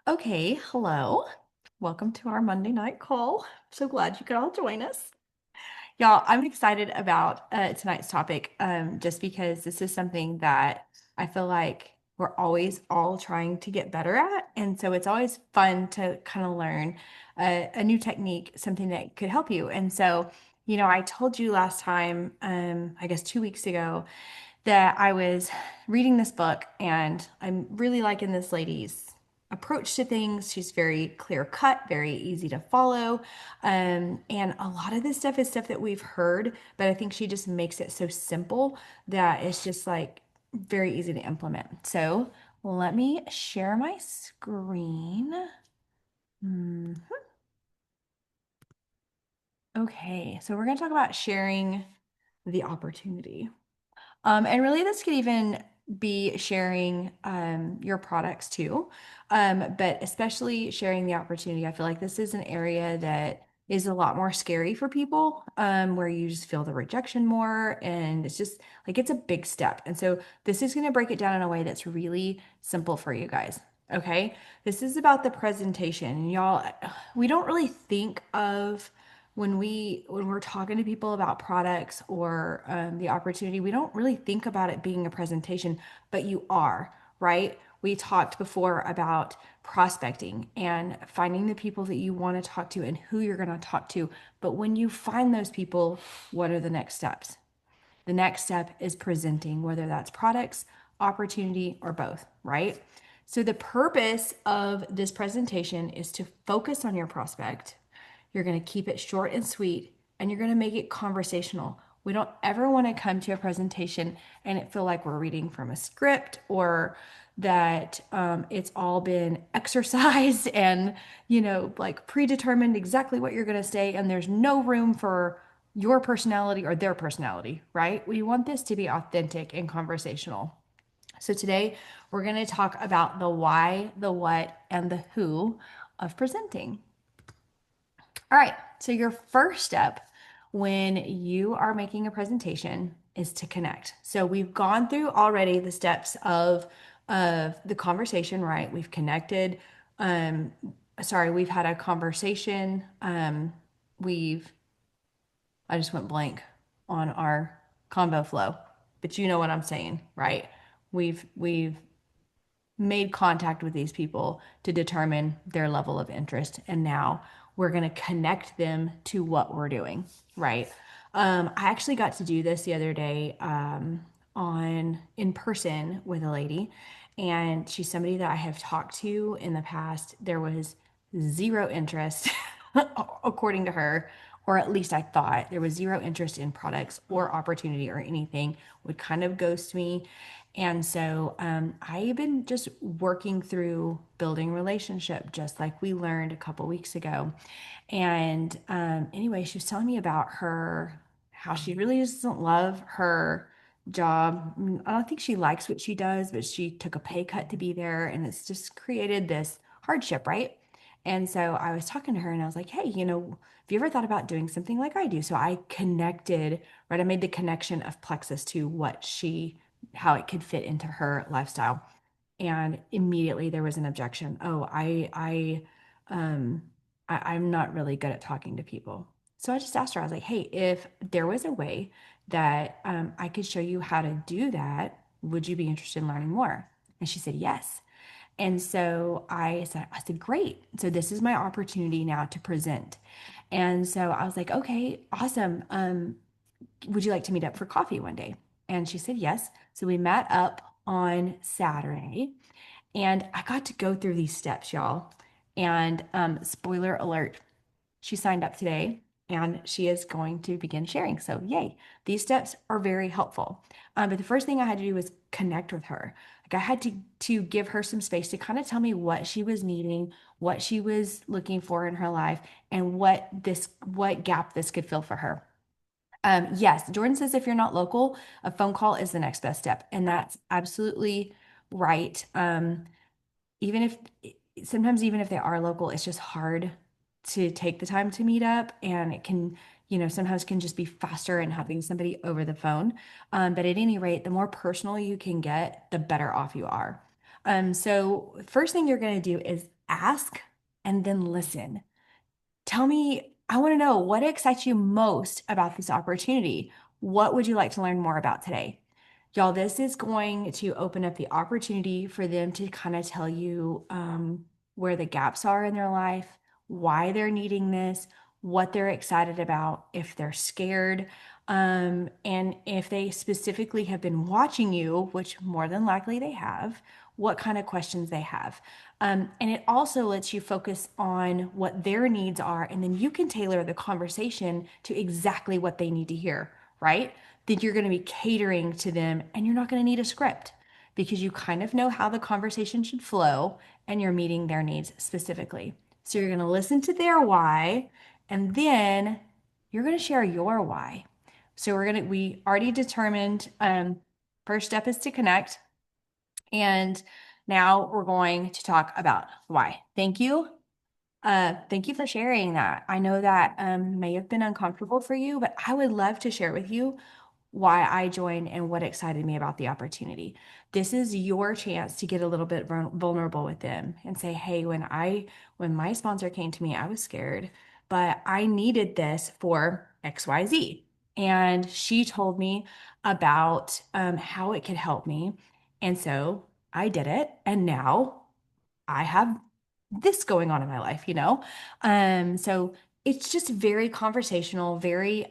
Okay, hello. Welcome to our Monday night call. So glad you could all join us. Y'all, I'm excited about tonight's topic just because this is something that I feel like we're always all trying to get better at. And so it's always fun to kind of learn a new technique, something that could help you. And so, I told you last time, I guess 2 weeks ago, that I was reading this book and I'm really liking this lady's approach to things. She's very clear cut, very easy to follow. And a lot of this stuff is stuff that we've heard, but I think she just makes it so simple that it's just like very easy to implement. So let me share my screen. Hmm. Okay, so we're going to talk about sharing the opportunity. And really, this could even be sharing your products too, but especially sharing the opportunity. I feel like this is an area that is a lot more scary for people, where you just feel the rejection more, and it's just like it's a big step. And so, this is going to break it down in a way that's really simple for you guys. Okay, this is about the presentation. Y'all, we don't really think of when we're talking to people about products or the opportunity, we don't really think about it being a presentation, but you are, right? We talked before about prospecting and finding the people that you want to talk to and who you're going to talk to. But when you find those people, what are the next steps? The next step is presenting, whether that's products, opportunity, or both, right? So, the purpose of this presentation is to focus on your prospect. You're going to keep it short and sweet, and you're going to make it conversational. We don't ever want to come to a presentation and it feel like we're reading from a script or that it's all been exercised and, like predetermined exactly what you're going to say, and there's no room for your personality or their personality, right? We want this to be authentic and conversational. So today we're going to talk about the why, the what, and the who of presenting. All right, so your first step when you are making a presentation is to connect. So we've gone through already the steps of the conversation, right? We've connected. Um, sorry, we've had a conversation. We've I just went blank on our convo flow, but you know what I'm saying, right? We've made contact with these people to determine their level of interest. And now we're going to connect them to what we're doing, right? I actually got to do this the other day on in person with a lady, and she's somebody that I have talked to in the past. There was zero interest, according to her, or at least I thought there was zero interest in products or opportunity or anything, would kind of ghost me. And so I've been just working through building relationship, just like we learned a couple weeks ago. And anyway, she was telling me about how she really just doesn't love her job. I don't think she likes what she does, but she took a pay cut to be there, and it's just created this hardship, right? And so I was talking to her and I was like, hey, have you ever thought about doing something like I do? So I connected, right? I made the connection of Plexus to how it could fit into her lifestyle. And immediately there was an objection. Oh, I'm not really good at talking to people. So I just asked her, I was like, hey, if there was a way that I could show you how to do that, would you be interested in learning more? And she said, yes. And so I said, great. So this is my opportunity now to present. And so I was like, okay, awesome. Would you like to meet up for coffee one day? And she said, yes. So we met up on Saturday, and I got to go through these steps, y'all. And spoiler alert, she signed up today and she is going to begin sharing. So, yay. These steps are very helpful. But the first thing I had to do was connect with her. Like I had to give her some space to kind of tell me what she was needing, what she was looking for in her life, and what gap this could fill for her. Yes, Jordan says if you're not local, a phone call is the next best step, and that's absolutely right. Even if sometimes even if they are local, it's just hard to take the time to meet up, and it can, sometimes can just be faster in having somebody over the phone. But at any rate, the more personal you can get, the better off you are. So first thing you're going to do is ask and then listen. Tell me, I want to know what excites you most about this opportunity. What would you like to learn more about today? Y'all, this is going to open up the opportunity for them to kind of tell you where the gaps are in their life, why they're needing this, what they're excited about, if they're scared, and if they specifically have been watching you, which more than likely they have, what kind of questions they have. And it also lets you focus on what their needs are, and then you can tailor the conversation to exactly what they need to hear, right? Then you're going to be catering to them, and you're not going to need a script because you kind of know how the conversation should flow and you're meeting their needs specifically. So you're going to listen to their why, and then you're going to share your why. So we already determined, first step is to connect. And now we're going to talk about why. Thank you. Thank you for sharing that. I know that may have been uncomfortable for you, but I would love to share with you why I joined and what excited me about the opportunity. This is your chance to get a little bit vulnerable with them and say, "Hey, when my sponsor came to me, I was scared, but I needed this for XYZ." And she told me about how it could help me. And so I did it. And now I have this going on in my life, you know? So it's just very conversational, very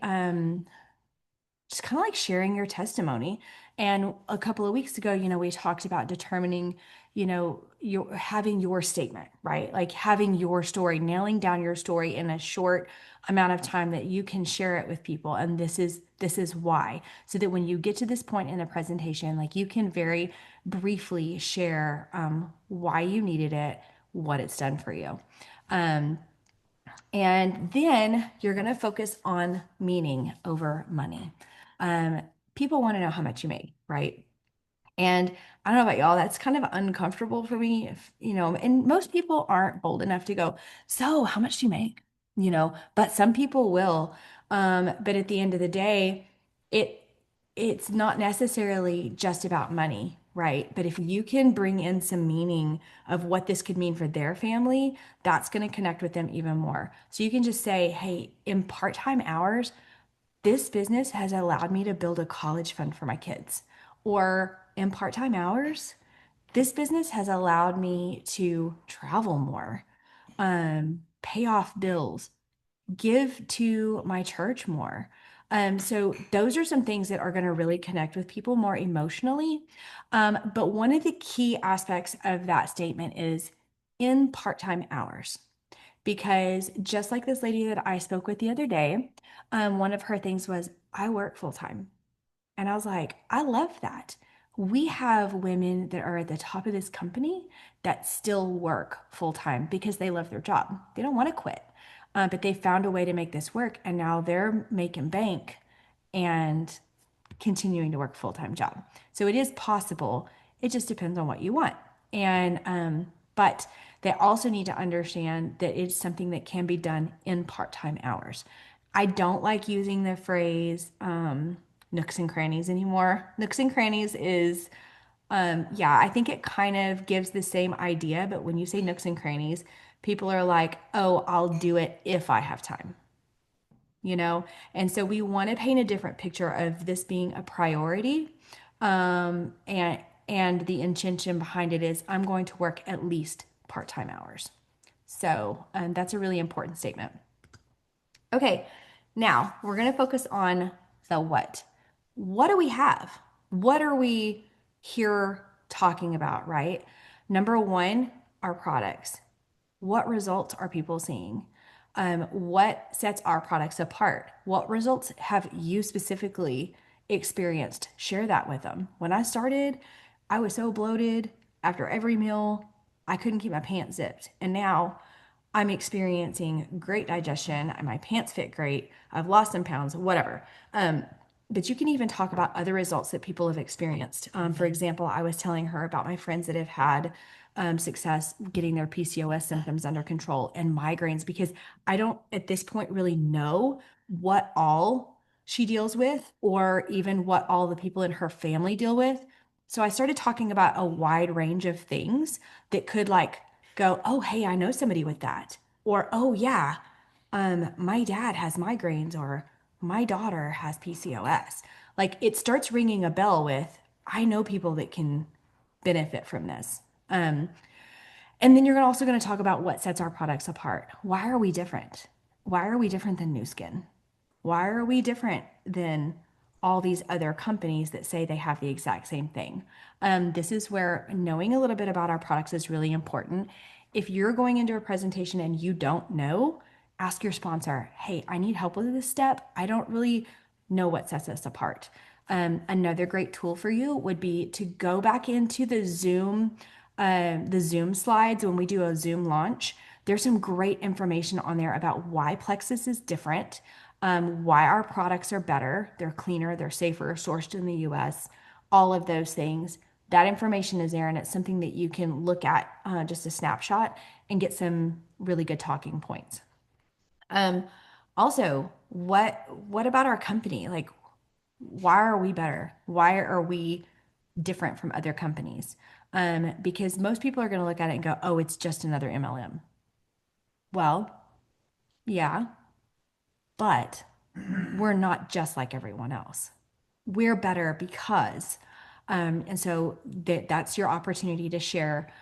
just kind of like sharing your testimony. And a couple of weeks ago, we talked about determining, your having your statement, right? Like having your story, nailing down your story in a short amount of time that you can share it with people. And this is why. So that when you get to this point in the presentation, like you can very briefly share why you needed it, what it's done for you. Um, and then you're going to focus on meaning over money. Um, People want to know how much you make, right? And I don't know about y'all, that's kind of uncomfortable for me, and most people aren't bold enough to go, "So, how much do you make?" But some people will. But at the end of the day, it it's not necessarily just about money, right? But if you can bring in some meaning of what this could mean for their family, that's going to connect with them even more. So you can just say, "Hey, in part-time hours, this business has allowed me to build a college fund for my kids." Or in part time hours, this business has allowed me to travel more, pay off bills, give to my church more. So those are some things that are going to really connect with people more emotionally. But one of the key aspects of that statement is in part time hours. Because just like this lady that I spoke with the other day, one of her things was, "I work full time." And I was like, I love that. We have women that are at the top of this company that still work full time because they love their job. They don't want to quit, but they found a way to make this work. And now they're making bank and continuing to work a full-time job. So it is possible. It just depends on what you want. And but they also need to understand that it's something that can be done in part-time hours. I don't like using the phrase nooks and crannies anymore. Nooks and crannies is yeah, I think it kind of gives the same idea, but when you say nooks and crannies, people are like, "Oh, I'll do it if I have time." you know? And so we want to paint a different picture of this being a priority. And the intention behind it is I'm going to work at least part-time hours. So that's a really important statement. Okay, now we're going to focus on the what. What do we have? What are we here talking about, right? Number one, our products. What results are people seeing? What sets our products apart? What results have you specifically experienced? Share that with them. When I started, I was so bloated after every meal, I couldn't keep my pants zipped. And now I'm experiencing great digestion. My pants fit great. I've lost some pounds, whatever. But you can even talk about other results that people have experienced. For example, I was telling her about my friends that have had success getting their PCOS symptoms under control and migraines because I don't at this point really know what all she deals with or even what all the people in her family deal with. So I started talking about a wide range of things that could like go, oh, hey, I know somebody with that. Or, oh, yeah, my dad has migraines, or my daughter has PCOS. Like it starts ringing a bell with, I know people that can benefit from this. Um, and then you're also going to talk about what sets our products apart. Why are we different? Why are we different than New Skin? Why are we different than all these other companies that say they have the exact same thing? This is where knowing a little bit about our products is really important. If you're going into a presentation and you don't know, ask your sponsor, hey, I need help with this step. I don't really know what sets us apart. Another great tool for you would be to go back into the Zoom slides when we do a Zoom launch. There's some great information on there about why Plexus is different, why our products are better, they're cleaner, they're safer, sourced in the US, all of those things. That information is there, and it's something that you can look at, just a snapshot, and get some really good talking points. Um, Also, what about our company? Like, why are we better? Why are we different from other companies? Because most people are going to look at it and go, oh, it's just another MLM. Well, yeah, but we're not just like everyone else. We're better because, and so that's your opportunity to share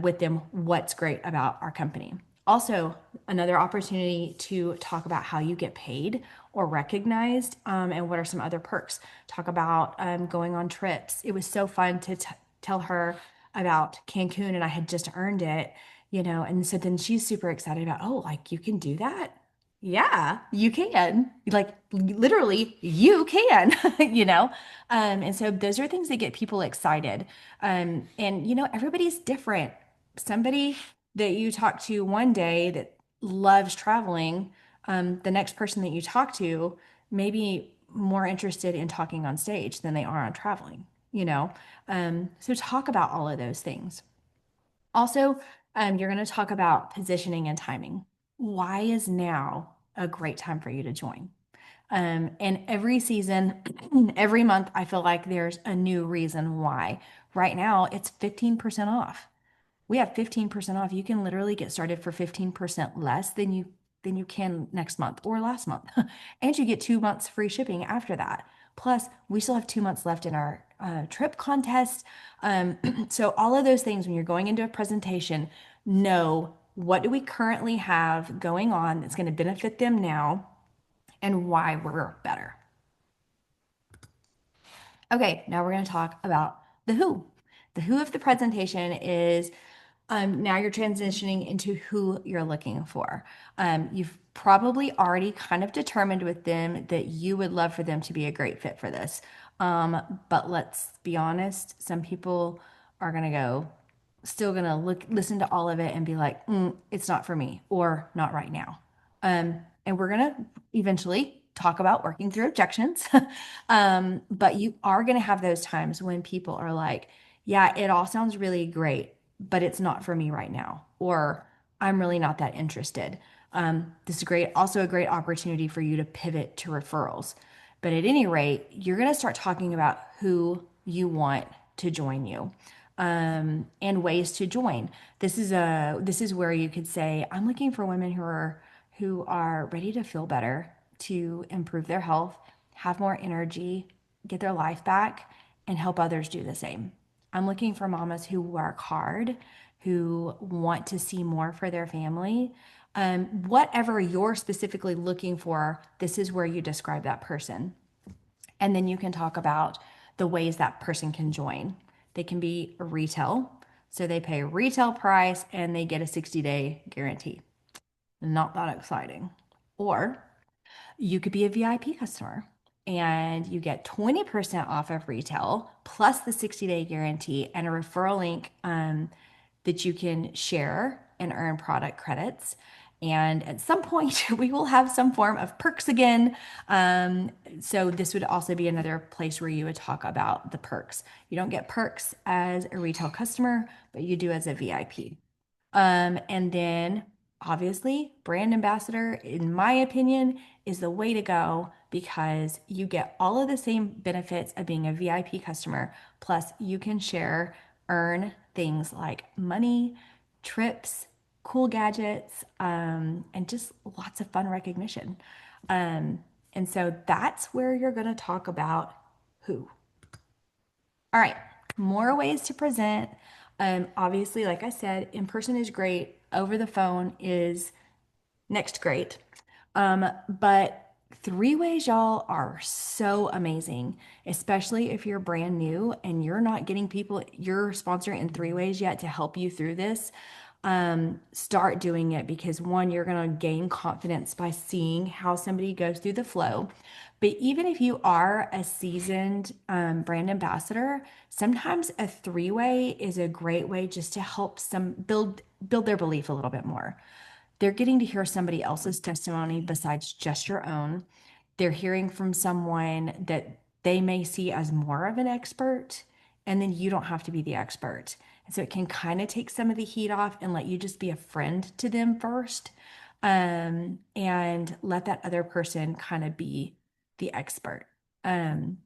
with them what's great about our company. Also, another opportunity to talk about how you get paid or recognized, and what are some other perks. Talk about going on trips. It was so fun to tell her about Cancun, and I had just earned it, and so then she's super excited about, oh, like you can do that. Yeah, you can. Like literally, you can, you know? And so those are things that get people excited. And everybody's different. Somebody that you talk to one day that loves traveling, the next person that you talk to may be more interested in talking on stage than they are on traveling, you know? So talk about all of those things. Also, you're going to talk about positioning and timing. Why is now a great time for you to join? And every season, every month, I feel like there's a new reason why. Right now, it's 15% off. We have 15% off. You can literally get started for 15% less than you can next month or last month. And you get 2 months free shipping after that. Plus, we still have 2 months left in our trip contest. So all of those things, when you're going into a presentation, know what do we currently have going on that's going to benefit them now and why we're better. Okay, now we're going to talk about the who. The who of the presentation is, now you're transitioning into who you're looking for. You've probably already kind of determined with them that you would love for them to be a great fit for this. But let's be honest, some people are going to go, still going to listen to all of it and be like, it's not for me, or not right now. And we're going to eventually talk about working through objections. But you are going to have those times when people are like, yeah, it all sounds really great, but it's not for me right now, or I'm really not that interested. This is great, also a great opportunity for you to pivot to referrals. But at any rate, you're going to start talking about who you want to join you, and ways to join. This is where you could say, I'm looking for women who are ready to feel better, to improve their health, have more energy, get their life back, and help others do the same. I'm looking for mamas who work hard, who want to see more for their family. Whatever you're specifically looking for, this is where you describe that person. And then you can talk about the ways that person can join. They can be retail, so they pay retail price and they get a 60-day guarantee. Not that exciting. Or you could be a VIP customer and you get 20% off of retail plus the 60-day guarantee and a referral link, that you can share and earn product credits. And at some point, we will have some form of perks again. So this would also be another place where you would talk about the perks. You don't get perks as a retail customer, but you do as a VIP. And then obviously, brand ambassador, in my opinion, is the way to go because you get all of the same benefits of being a VIP customer. Plus, you can share, earn things like money, trips, cool gadgets, and just lots of fun recognition. And so that's where you're going to talk about who. All right, more ways to present. Obviously, like I said, in person is great. Over the phone is next great. But three ways, y'all, are so amazing, especially if you're brand new and you're not getting people, you're sponsoring in three ways yet to help you through this. Start doing it because one, you're going to gain confidence by seeing how somebody goes through the flow. But even if you are a seasoned brand ambassador, sometimes a three-way is a great way just to help some build their belief a little bit more. They're getting to hear somebody else's testimony besides just your own. They're hearing from someone that they may see as more of an expert, and then you don't have to be the expert. And so it can kind of take some of the heat off and let you just be a friend to them first, and let that other person kind of be the expert. Um,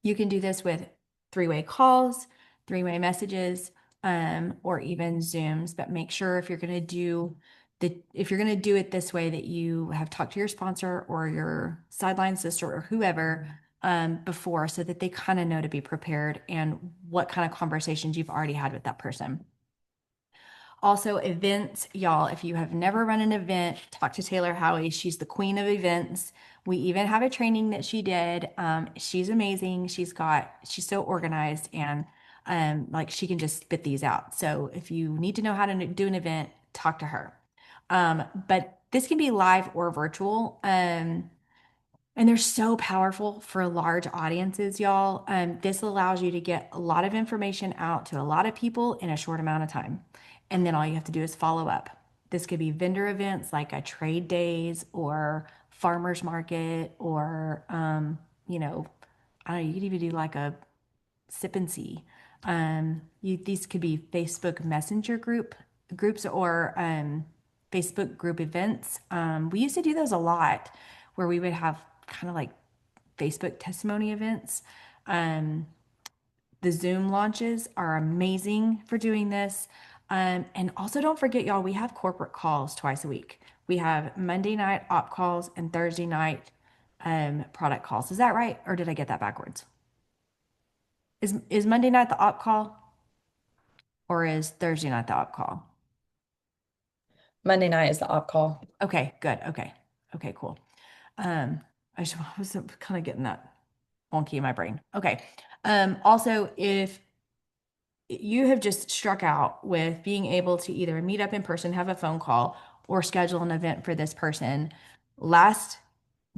you can do this with three-way calls, three-way messages, or even Zooms, but make sure if you're going to do it this way that you have talked to your sponsor or your sideline sister or whoever before so that they kind of know to be prepared and what kind of conversations you've already had with that person. Also, events, y'all, if you have never run an event, talk to Taylor Howie. She's the queen of events. We even have a training that she did. She's amazing. She's so organized and like she can just spit these out. So if you need to know how to do an event, talk to her. But this can be live or virtual. And they're so powerful for large audiences, y'all. This allows you to get a lot of information out to a lot of people in a short amount of time. And then all you have to do is follow up. This could be vendor events like a trade days or farmers market or, I don't know, you could even do like a sip and see. These could be Facebook Messenger groups or Facebook group events. We used to do those a lot, where we would have kind of like Facebook testimony events. Um, the Zoom launches are amazing for doing this. And also, don't forget, y'all, we have corporate calls twice a week. We have Monday night op calls and Thursday night product calls. Is that right? Or did I get that backwards? Is Monday night the op call or is Thursday night the op call? Monday night is the op call. Okay, good. Okay. Okay, cool. Um, I just was kind of getting that wonky in my brain. Okay. Also, if you have just struck out with being able to either meet up in person, have a phone call, or schedule an event for this person, last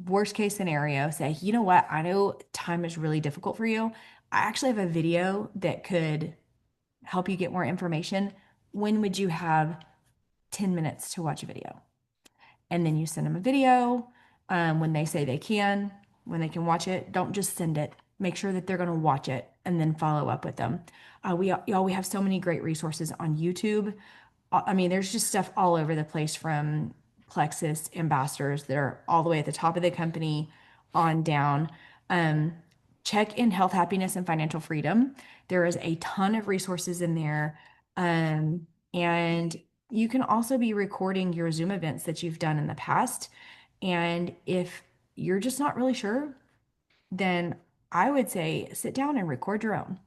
worst case scenario, say, you know what? I know time is really difficult for you. I actually have a video that could help you get more information. When would you have 10 minutes to watch a video? And then you send them a video when they say they can, when they can watch it. Don't just send it. Make sure that they're going to watch it and then follow up with them. We have so many great resources on YouTube. I mean, there's just stuff all over the place from Plexus ambassadors that are all the way at the top of the company on down. Um, Check in Health, Happiness, and Financial Freedom. There is a ton of resources in there. And you can also be recording your Zoom events that you've done in the past. And if you're just not really sure, then I would say sit down and record your own.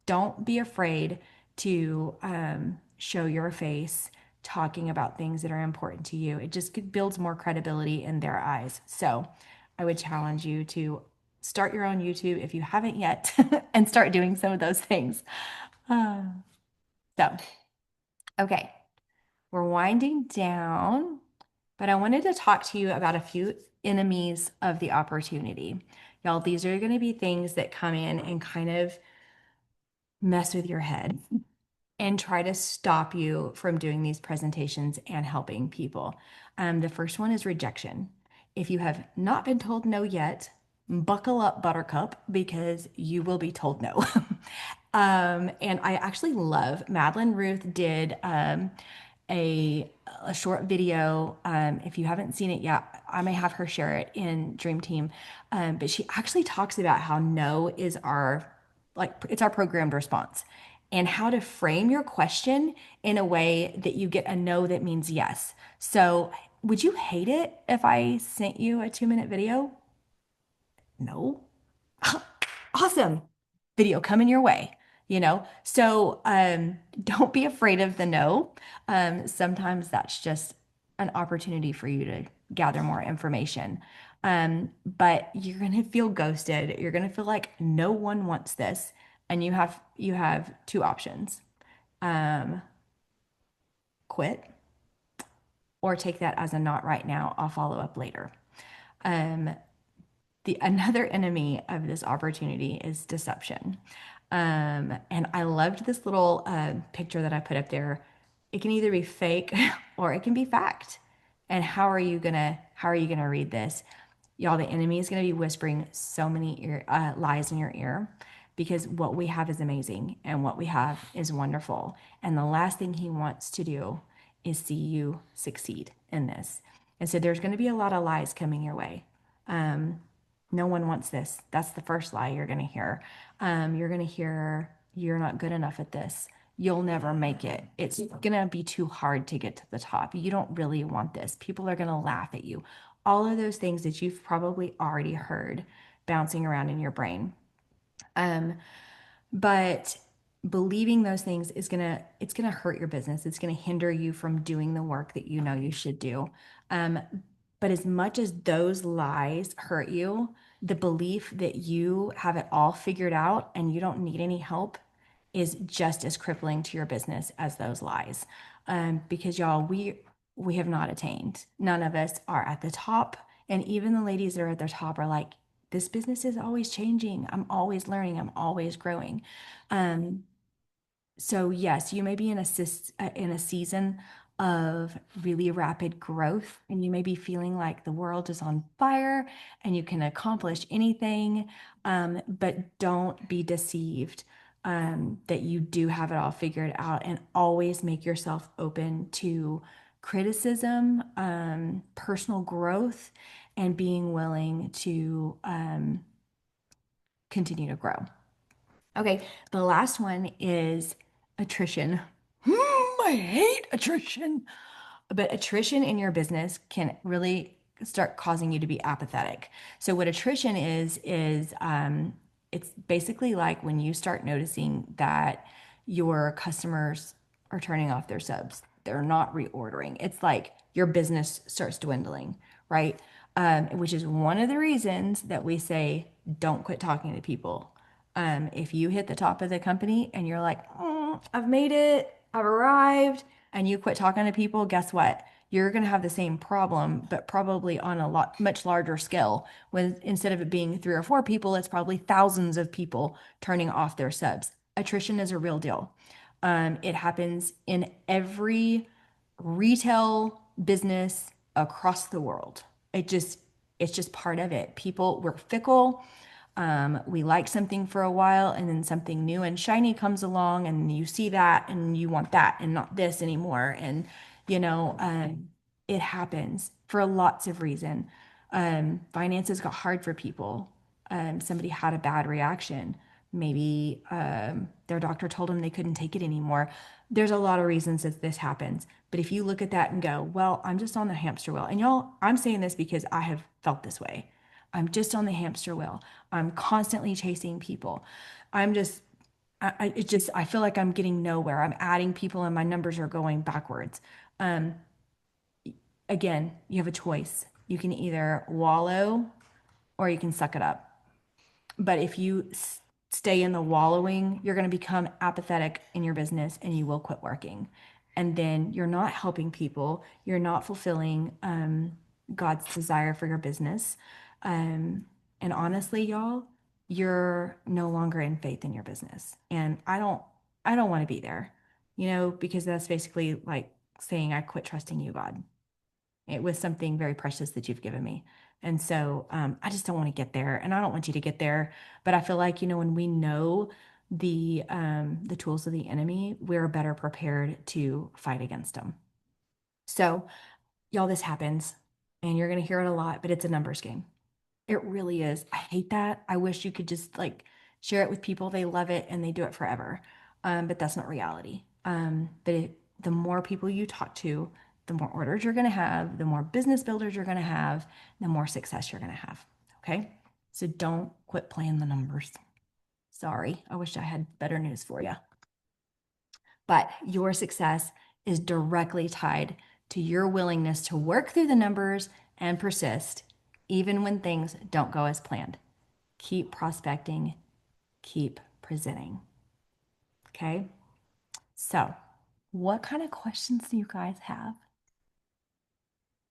Don't be afraid to show your face talking about things that are important to you. It just builds more credibility in their eyes. So I would challenge you to start your own YouTube if you haven't yet and start doing some of those things. Uh, so, okay, we're winding down, but I wanted to talk to you about a few enemies of the opportunity. Y'all, these are going to be things that come in and kind of mess with your head and try to stop you from doing these presentations and helping people. The first one is rejection. If you have not been told no yet, buckle up, Buttercup, because you will be told no. And I actually love Madeline Ruth did a short video. If you haven't seen it yet, I may have her share it in Dream Team. But she actually talks about how no is our like it's our programmed response. and how to frame your question in a way that you get a no that means yes. So, would you hate it if I sent you a 2-minute video? No. Awesome. Video coming your way, you know? So don't be afraid of the no. Sometimes that's just an opportunity for you to gather more information. But you're gonna feel ghosted. You're gonna feel like no one wants this, and you have two options. Um, Quit or take that as a not right now. I'll follow up later. Um, the another enemy of this opportunity is deception. And I loved this little picture that I put up there. It can either be fake or it can be fact. And how are you gonna read this? Y'all, the enemy is gonna be whispering so many lies in your ear because what we have is amazing and what we have is wonderful. And the last thing he wants to do is see you succeed in this. And so there's going to be a lot of lies coming your way. Um, no one wants this. That's the first lie you're going to hear. You're going to hear, you're not good enough at this. You'll never make it. It's going to be too hard to get to the top. You don't really want this. People are going to laugh at you. All of those things that you've probably already heard bouncing around in your brain. Um, but believing those things it's gonna hurt your business. It's gonna hinder you from doing the work that you know you should do. Um, but as much as those lies hurt you, the belief that you have it all figured out and you don't need any help is just as crippling to your business as those lies. Because y'all, we have not attained. None of us are at the top. And even the ladies that are at their top are like, this business is always changing. I'm always learning. I'm always growing. Um, so yes, you may be in a season of really rapid growth, and you may be feeling like the world is on fire and you can accomplish anything. But don't be deceived that you do have it all figured out, and always make yourself open to criticism, personal growth, and being willing to continue to grow. Okay, the last one is attrition. I hate attrition. But attrition in your business can really start causing you to be apathetic. So what attrition is it's basically like when you start noticing that your customers are turning off their subs. They're not reordering. It's like your business starts dwindling, right? Which is one of the reasons that we say don't quit talking to people. If you hit the top of the company and you're like, I've made it, I've arrived, and you quit talking to people, guess what? You're going to have the same problem, but probably on a lot much larger scale. When instead of it being 3 or 4 people, it's probably thousands of people turning off their subs. Attrition is a real deal. It happens in every retail business across the world. It's just part of it. People, we're fickle. We like something for a while and then something new and shiny comes along and you see that and you want that and not this anymore. And, you know, it happens for lots of reason. Finances got hard for people. Somebody had a bad reaction. Maybe their doctor told them they couldn't take it anymore. There's a lot of reasons that this happens. But if you look at that and go, well, I'm just on the hamster wheel. And y'all, I'm saying this because I have felt this way. I'm just on the hamster wheel. I'm constantly chasing people. I'm just, I feel like I'm getting nowhere. I'm adding people and my numbers are going backwards. Um, Again, you have a choice. You can either wallow or you can suck it up. But if you stay in the wallowing, you're going to become apathetic in your business and you will quit working. And then you're not helping people. You're not fulfilling God's desire for your business. Um, and honestly, y'all, you're no longer in faith in your business. And I don't want to be there, because that's basically like saying I quit trusting you, God. It was something very precious that you've given me. And so I just don't want to get there. And I don't want you to get there. But I feel like, when we know the tools of the enemy, we're better prepared to fight against them. So, y'all, this happens and you're going to hear it a lot, but it's a numbers game. It really is. I hate that. I wish you could just like share it with people. They love it and they do it forever. but that's not reality. The more people you talk to, the more orders you're going to have, the more business builders you're going to have, the more success you're going to have. Okay. So don't quit playing the numbers. Sorry. I wish I had better news for you. But your success is directly tied to your willingness to work through the numbers and persist, even when things don't go as planned. Keep prospecting, keep presenting. Okay. So, what kind of questions do you guys have?